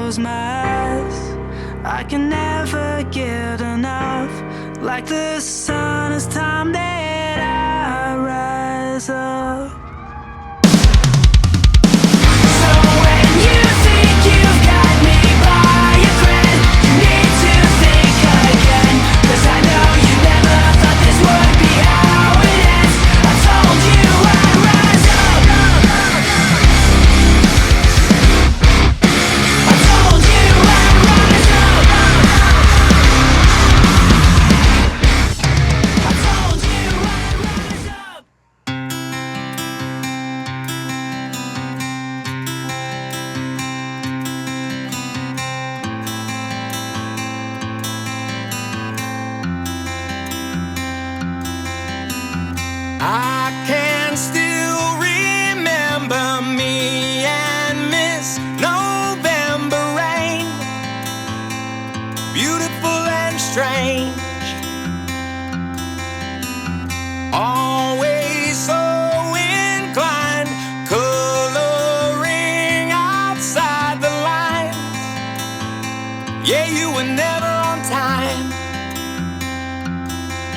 close my eyes, I can never get enough. Like the sun, it's time that I rise up. So when you think you've got me by a thread, you need to think again, 'cause I know you never thought this would be how it ends. I told you I'd rise up. I told you I'd rise up. I told you I'd rise up. I can still remember me and Miss November rain, beautiful and strange, always so inclined, coloring outside the lines. Yeah, you were never on time.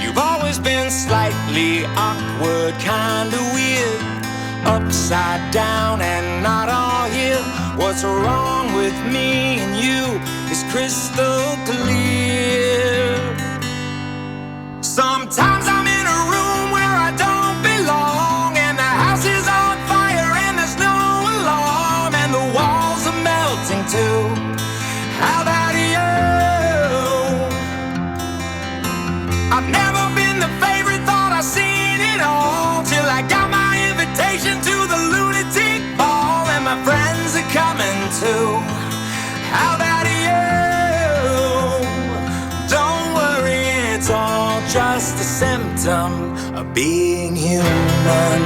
You've always been slightly awkward, kinda weird, upside down and not all here. What's wrong with me and you is crystal clear. Sometimes I'm in a room where I don't belong, and the house is on fire and there's no alarm, and the walls are melting too. How about you? I've never been the favorite, thought I'd seen it all, till I got my invitation to the lunatic ball, and my friends are coming too. How about you? Don't worry, it's all just a symptom of being human.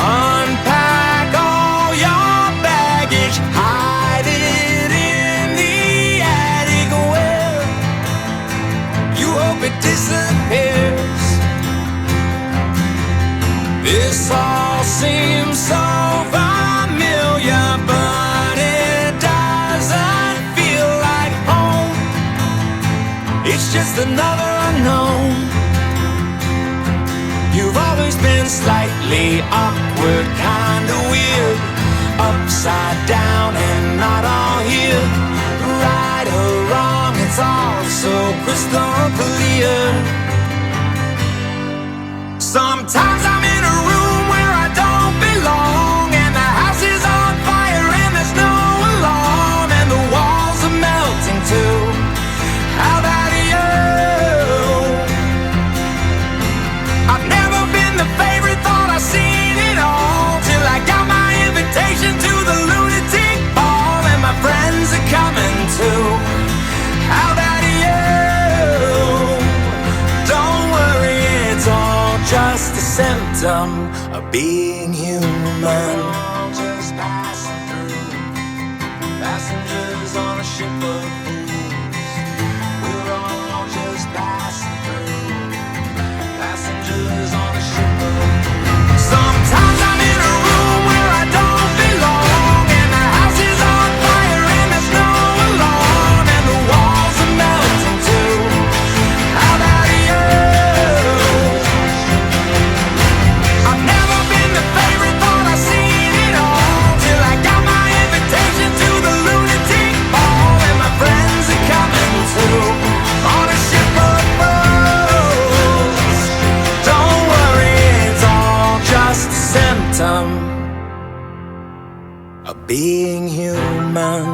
Unpack all your baggage, hide it in the attic where you hope it disappears. This all seems so familiar, but it doesn't feel like home. It's just another unknown. You've always been slightly awkward, kinda weird, upside down and not all here. Right or wrong, it's all so crystal clear. Sometimes I'm in a room where I don't belong, and the house is on fire and there's no alarm, and the walls are melting too. How about you? I've never been the favorite, thought I'd seen it all, till I got my invitation to the lunatic ball, and my friends are coming too. How about you? Don't worry, it's all just a symptom of being human. Just passing through, passengers on a ship of fools. We're all just passing through, passengers on a ship of fools. Sometimes I'm in a room where I don't belong, and the house is on fire and there's no alarm, and the walls are melting too. How about you? I've never been the favorite, thought I'd seen it all, till I got my invitation to the lunatic ball, and my friends are coming too, on a ship of fools. Don't worry, it's all just a symptom of being human.